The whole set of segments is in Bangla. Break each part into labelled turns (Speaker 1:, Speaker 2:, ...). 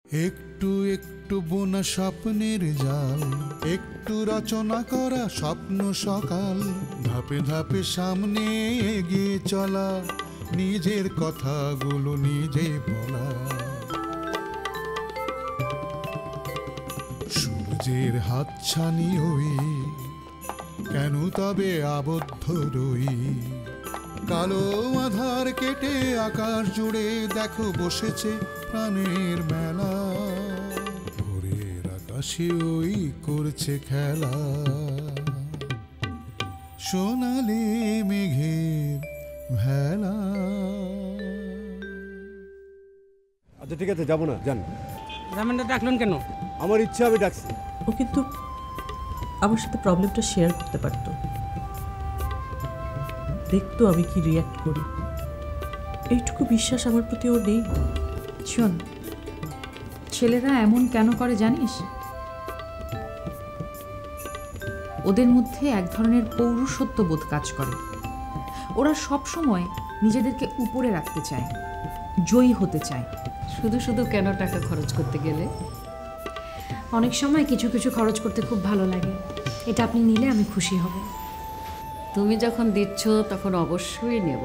Speaker 1: একটু একটু বোনা স্বপ্নের জাল, একটু রচনা করা স্বপ্ন সকাল, ধাপে ধাপে সামনে এগিয়ে চলা, নিজের কথাগুলো নিজে বলা। সূর্যের হাতছানি হই, কেন তবে আবদ্ধ রই? কালো আধার কেটে আকাশ জুড়ে দেখো বসেছে প্রাণের মেলা, ভোরের আকাশে ওই করছে খেলা, সোনালি মেঘের ভেলা।
Speaker 2: আচ্ছা ঠিক আছে, যাবো না, যান।
Speaker 3: জামানটা ডাকলেন কেন?
Speaker 2: আমার ইচ্ছা, আমি ডাকছি।
Speaker 4: ও কিন্তু আমার সাথে প্রবলেমটা শেয়ার করতে পারতো, দেখতো আমি কি রিয়্যাক্ট করি। এইটুকু বিশ্বাস আমার প্রতি ওর নেই।
Speaker 5: শোন, ছেলেরা এমন কেন করে জানিস? ওদের মধ্যে এক ধরনের পৌরুষত্ব বোধ কাজ করে। ওরা সব সময় নিজেদেরকে উপরে রাখতে চায়, জয়ী হতে চায়।
Speaker 6: শুধু শুধু কেন টাকা খরচ করতে গেলে? অনেক সময় কিছু কিছু খরচ করতে খুব ভালো লাগে। এটা আপনি নিলে আমি খুশি হব। তুমি যখন দিচ্ছ তখন অবশ্যই নেব।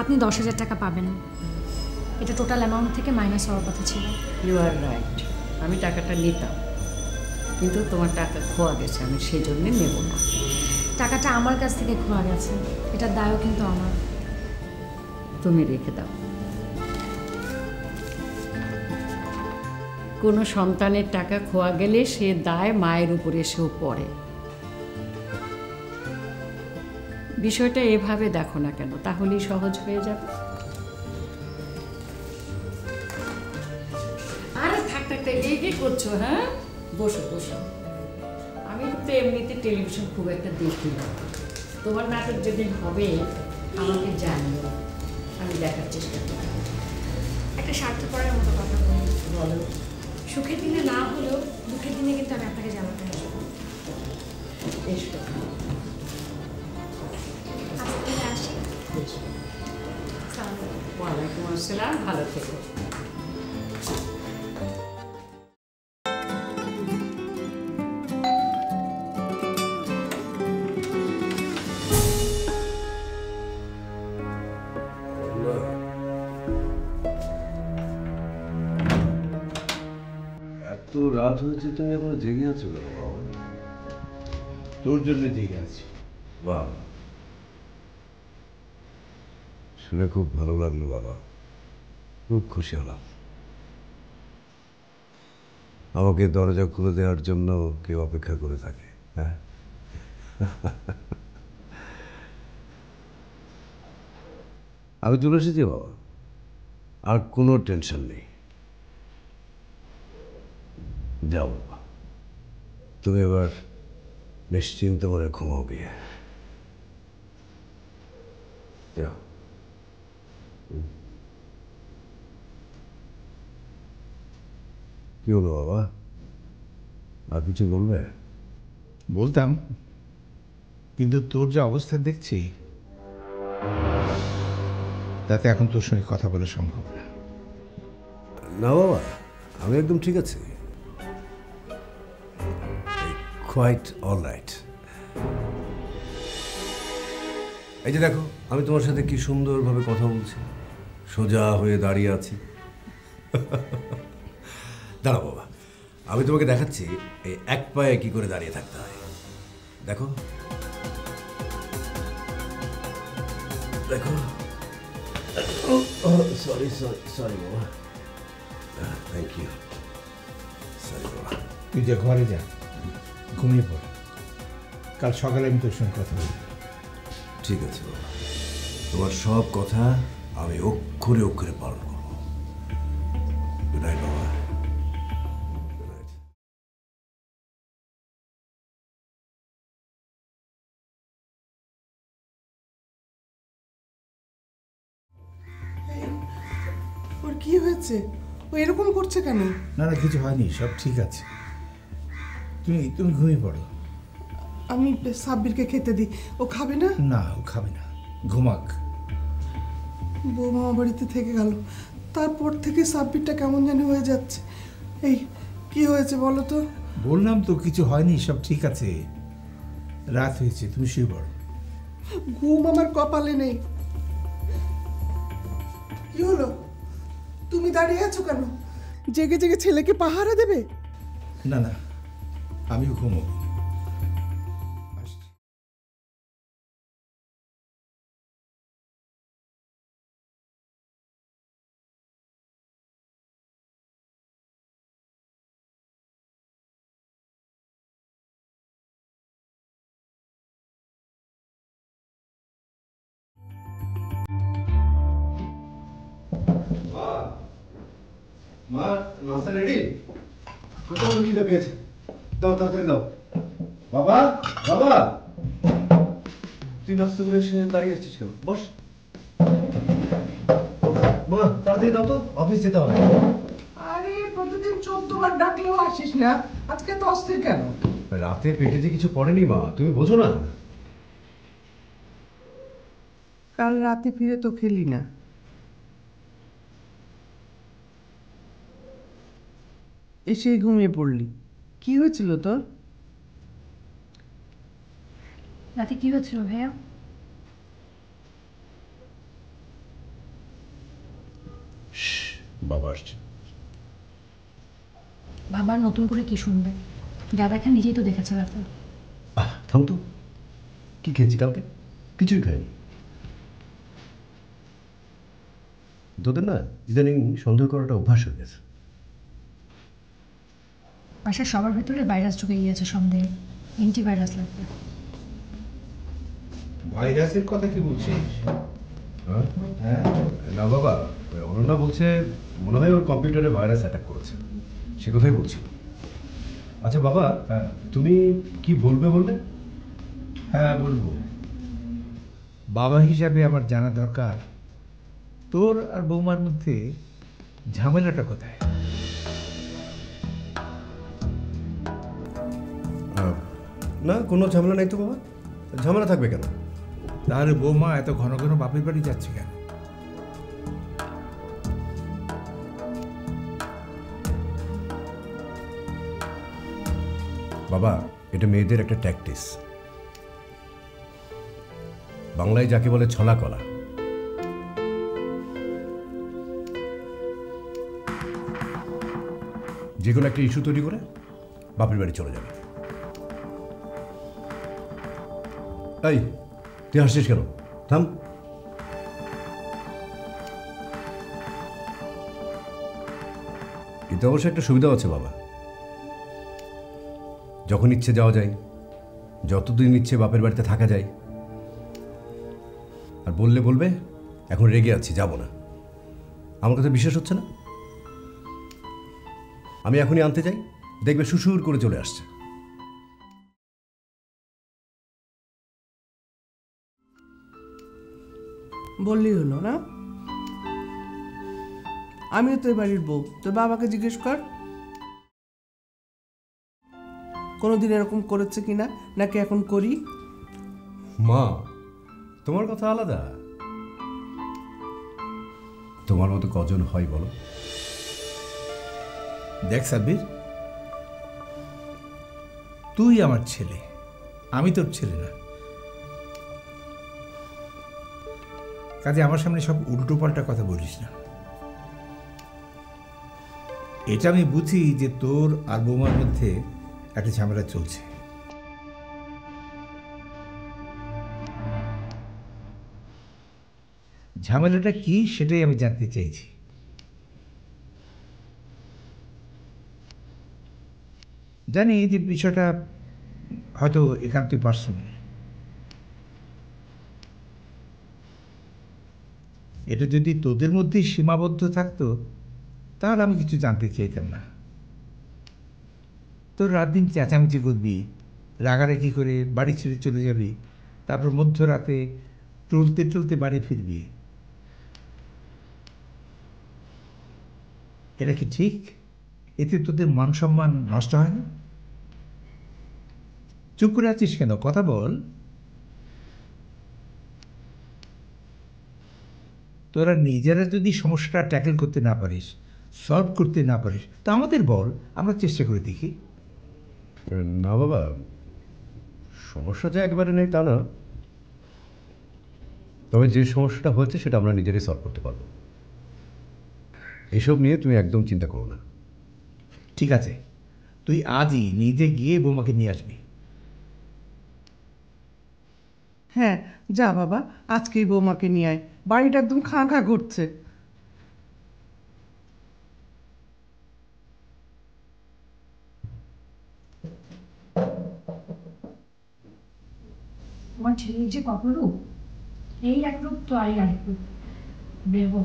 Speaker 6: আপনি 10,000 টাকা পাবেন। এটা টোটাল অ্যামাউন্ট থেকে মাইনাস হওয়ার কথা ছিল।
Speaker 7: ইউ আর রাইট, আমি টাকাটা নিতাম, কিন্তু তোমার টাকা খোয়া গেছে, আমি সেই জন্যে নেব না।
Speaker 6: টাকাটা আমার কাছ থেকে খোয়া গেছে, এটার দায়ও কিন্তু আমার।
Speaker 7: তুমি রেখে দাও। কোনো সন্তানের টাকা খোয়া গেলে সে দায় মায়ের উপরে এসেও পড়ে। বিষয়টা এভাবে দেখো না কেন, তাহলেই সহজ হয়ে যাবে। আরে থাক থাক, এই কি করছো? হ্যাঁ, বসো বসো। আমি তো এমনিতে টেলিভিশন খুব একটা দেখি না। তোমার নাটক যেদিন হবে আমাকে জানিও, আমি দেখার চেষ্টা করি।
Speaker 6: একটা স্বার্থপরের মতো কথা বলি।
Speaker 7: বলো।
Speaker 6: সুখের দিনে না হলেও দুঃখের দিনে কিন্তু আমি আপনাকে জানাতে আসবো।
Speaker 7: এসো। ওয়ালাইকুম আসসালাম, ভালো থেকো।
Speaker 8: এত রাত হয়েছে, তুমি এখনো জেগে আছো কেন বাবা?
Speaker 9: তোর জন্য জেগে আছি।
Speaker 8: বাহ, শুনে খুব ভালো লাগলো বাবা, খুব খুশি হলাম। আমাকে দরজা খুলে দেওয়ার জন্য কেউ অপেক্ষা করে থাকে। হ্যাঁ, আমি চলে এসেছি বাবা, আর কোনো টেনশন নেই। যাও বাবা, তুমি এবার নিশ্চিন্ত মনে ঘুমাও গিয়ে। যাও। কি হলো বাবা, আর কিছু বলবে?
Speaker 9: বলতাম, কিন্তু তোর যে অবস্থা দেখছি তাতে এখন তোর সঙ্গে কথা বলা সম্ভব না।
Speaker 8: না বাবা, আমি একদম ঠিক আছি, কোয়াইট অল রাইট। এই যে দেখো, আমি তোমার সাথে কি সুন্দরভাবে কথা বলছি, সোজা হয়ে দাঁড়িয়ে আছি। দাঁড়াও বাবা, আমি তোমাকে দেখাচ্ছি এই এক পায়ে কি করে দাঁড়িয়ে থাকতে হয়। দেখো দেখো, সরি সরি সরি বাবা, থ্যাংক ইউ, সরি বাবা।
Speaker 9: তুই যে ঘরে যা, ঘুমিয়ে পড়, কাল সকালে আমি তোর সঙ্গে কথা বলবো।
Speaker 8: ঠিক আছে বাবা, তোমার সব কথা আমি অক্ষরে অক্ষরে পালন করবো। গুড নাইট বাবা।
Speaker 10: কি হয়েছে? ও এরকম করছে কেন?
Speaker 9: না না, কিছু হয়নি, সব ঠিক আছে। তুমি তুমি ঘুমিয়ে পড়ো।
Speaker 10: আমি সাব্বিরকে খেতে দিই, ও খাবে না?
Speaker 9: না, ও খাবে না, ঘুমাক।
Speaker 10: বৌমা বাড়িতে থেকে গেল, তারপর থেকে সাব্বিরটা কেমন জানি হয়ে যাচ্ছে। এই কি হয়েছে বলো তো?
Speaker 9: বললাম তো কিছু হয়নি, সব ঠিক আছে। রাত হয়েছে, তুমি শুয়ে পড়ো।
Speaker 10: ঘুম আমার কপালে নেই। কি হলো, তুমি দাঁড়িয়ে আছো কেন? জেগে জেগে ছেলেকে পাহারা দেবে?
Speaker 9: না না, আমিও ঘুমোবো। আসছি।
Speaker 2: মা, নাস্তা রেডি? কোথাও খিদে পেয়েছে, দাও তাড়াতাড়ি দাও। বাবা, বাবা, তুই নাস্তা করে এসে দাঁড়িয়ে আছিস কেন? বস। মা, তাড়াতাড়ি দাও তো, অফিস যেতে হবে।
Speaker 10: আরে প্রতিদিন 14 বার ডাকলেও আসিস না, আজকে তো অস্থির কেন?
Speaker 8: রাতে পেটে যে কিছু পড়েনি মা, তুমি বোঝো না।
Speaker 10: কাল রাতে ফিরে তো খেলি না। এসে ঘুমিয়ে পড়লি, কি হয়েছিল তোর?
Speaker 6: রাতে কি হচ্ছিল ভাইয়া?
Speaker 8: বাবা আসছে।
Speaker 6: বাবার নতুন করে কি শুনবে? যা দেখা নিজেই তো দেখেছে রাতে।
Speaker 8: থাম তো, কি খেয়েছি কালকে? কিছুই খাইনি। তোদের না ইদানিং সন্দেহ করাটা অভ্যাস হয়ে গেছে।
Speaker 6: বাসার সবার ভেতরে ভাইরাস ঢুকে গিয়েছে সন্দেহে, অ্যান্টিভাইরাস লাগবে।
Speaker 9: ভাইরাসের কথা কি বলছিস?
Speaker 8: হ্যাঁ না বাবা, অনন্যা বলছে মনে হয় ওর কম্পিউটারে ভাইরাস অ্যাটাক করেছে, সে কথাই বলছি। আচ্ছা বাবা, তুমি কি বলবে বললে?
Speaker 9: হ্যাঁ বলবো। বাবা হিসাবে আমার জানা দরকার তোর আর বৌমার মধ্যে ঝামেলাটা কোথায়?
Speaker 8: না, কোনো ঝামেলা নাই তো বাবা। ঝামেলা থাকবে কেন?
Speaker 9: তাহলে বৌমা এত ঘন ঘন বাপের বাড়ি যাচ্ছে কেন?
Speaker 8: বাবা, এটা মেয়েদের একটা ট্যাকটিস। বাংলায় যাকে বলে ছলা কলা। যে কোনো একটা ইস্যু তৈরি করে বাপের বাড়ি চলে যাবে। এই, তুই হাসছিস কেন? থাম। এতে অবশ্য একটা সুবিধা আছে বাবা, যখন ইচ্ছে যাওয়া যায়, যতদিন ইচ্ছে বাপের বাড়িতে থাকা যায়। আর বললে বলবে এখন রেগে আছি, যাব না। আমার কথা বিশ্বাস হচ্ছে না? আমি এখনই আনতে যাই, দেখবে সুসুর করে চলে আসছে।
Speaker 10: বললি হলো না? আমিও তো বাড়ির বউ, তোর বাবাকে জিজ্ঞেস কর কোনোদিন এরকম করেছে কিনা, নাকি এখন করি।
Speaker 8: মা, তোমার কথা আলাদা। তোমার মতো কজন হয় বলো?
Speaker 9: দেখ সাব্বির, তুই আমার ছেলে, আমি তোর ছেলে না। কাজে আমার সামনে সব উল্টো পাল্টা কথা বলিস না। এটা আমি বুঝি যে তোর আর বৌমার মধ্যে একটা ঝামেলা চলছে। ঝামেলাটা কি সেটাই আমি জানতে চাইছি। জানি যে বিষয়টা হয়তো একান্তই পার্সোনাল। এটা যদি তোদের মধ্যেই সীমাবদ্ধ থাকতো তাহলে আমি কিছু জানতে চাইতাম না। তোর রাত দিন চেঁচামেচি করবি, রাগারাগি করে বাড়ি ছেড়ে চলে যাবি, তারপর মধ্যরাতে টলতে টলতে বাড়ি ফিরবি। এটা কি ঠিক? এতে তোদের মান সম্মান নষ্ট হয় না? চুপ করে আছিস কেন? কথা বল। তোরা নিজেরা যদি সমস্যাটা ট্যাকেল করতে না পারিস, সলভ করতে না পারিস, তা আমাদের বল, আমরা চেষ্টা করে দেখি।
Speaker 8: না বাবা, সমস্যা যে একবারে নেই তা না, তবে যে সমস্যাটা হয়েছে সেটা আমরা নিজেরাই সলভ করতে পারবো। এসব নিয়ে তুমি একদম চিন্তা করো না।
Speaker 9: ঠিক আছে, তুই আজই নিজে গিয়ে বৌমাকে নিয়ে আসবি।
Speaker 10: হ্যাঁ যা বাবা, আজকেই বৌমাকে নিয়ে আয়, বাড়িটা একদম খাঁ খাঁ করছে।
Speaker 6: আমার ছেলের যে কত রূপ, এই এক রূপ তো আর এক রূপ বেরবো।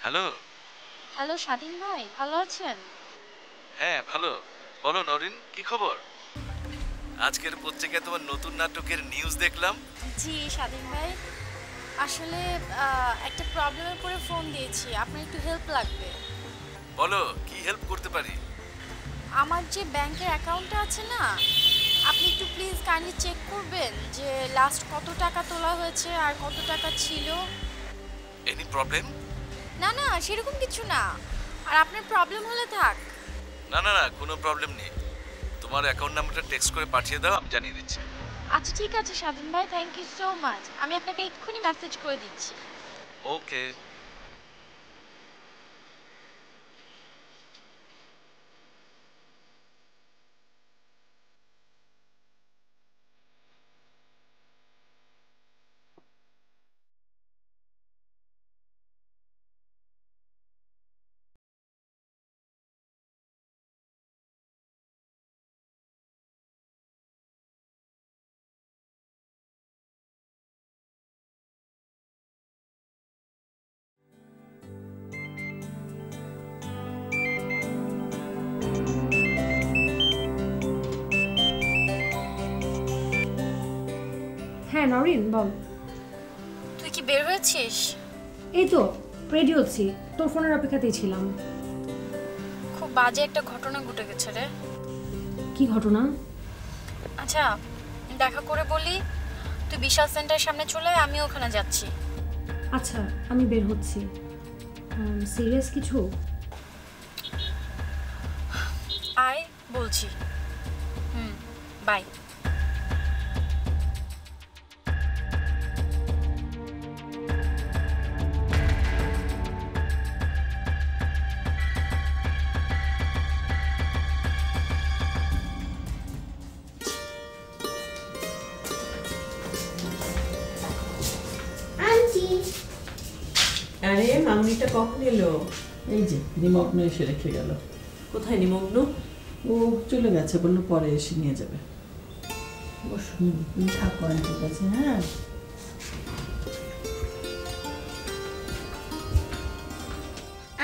Speaker 11: হ্যালো।
Speaker 12: হ্যালো স্বাধীন ভাই, ভালো আছেন?
Speaker 11: হ্যাঁ ভালো। বলো নরিন, কি খবর? আজকের পত্রিকায় তোমার নতুন নাটকের নিউজ দেখলাম।
Speaker 12: জি স্বাধীন ভাই, আসলে একটা প্রবলেমের পরে ফোন দিয়েছি, আপনার একটু হেল্প লাগবে।
Speaker 11: বলো, কি হেল্প করতে পারি?
Speaker 12: আমার যে ব্যাংকের অ্যাকাউন্টটা আছে না, আপনি একটু প্লিজ কাইন্ডলি চেক করবেন যে লাস্ট কত টাকা তোলা হয়েছে আর কত টাকা ছিল।
Speaker 11: Any problem?
Speaker 12: না না, সেরকম কিছু না। আর আপনার প্রবলেম হলে থাক।
Speaker 11: না না না, কোনো প্রবলেম নেই। তোমার অ্যাকাউন্ট নাম্বারটা টেক্সট করে পাঠিয়ে দাও, আমি জানিয়ে দিচ্ছি।
Speaker 12: আচ্ছা ঠিক আছে স্বাধীন ভাই, থ্যাংক ইউ সো মাচ। আমি আপনাকে এক্ষুনি মেসেজ করে দিচ্ছি।
Speaker 11: ওকে।
Speaker 6: হ্যাঁ নরিন বল।
Speaker 12: তুই কি বের হয়েছিস?
Speaker 6: এই তো রেডি হচ্ছি, তোর ফোনের অপেক্ষাতেই ছিলাম।
Speaker 12: খুব বাজে একটা ঘটনা ঘটে গেছে রে।
Speaker 6: কি ঘটনা?
Speaker 12: আচ্ছা দেখা করে বলি, তুই বিশাল সেন্টারের সামনে চলে আয়, আমিও ওখানে যাচ্ছি।
Speaker 6: আচ্ছা আমি বের হচ্ছি। সিরিয়াস কিছু?
Speaker 12: আয় বলছি। বাই।
Speaker 4: আরে মামনিটা কখন এলো? এই যে নিমগ্ন এসে রেখে গেল। কোথায় নিমগ্ন? ও চলে গেছে, বললো পরে এসে নিয়ে যাবে। তুমি থাকো আন্টির কাছে। হ্যাঁ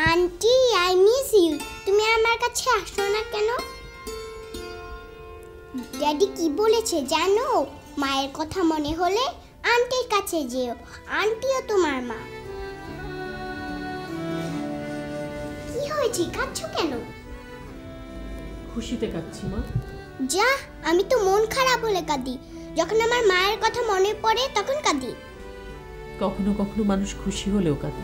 Speaker 13: আন্টি, আই মিস ইউ। তুমি আমার কাছে আসো না কেন? ড্যাডি কি বলেছে জানো? মায়ের কথা মনে হলে আন্টির কাছে যেও, আন্টিও তোমার মা। কি হয়েছে, কাঁদছো কেন?
Speaker 4: খুশিতে কাঁদছি মা।
Speaker 13: যা, আমি তো মন খারাপ হলে কাঁদি, যখন আমার মায়ের কথা মনে পড়ে তখন কাঁদি।
Speaker 4: কখনো কখনো মানুষ খুশি হলেও কাঁদে।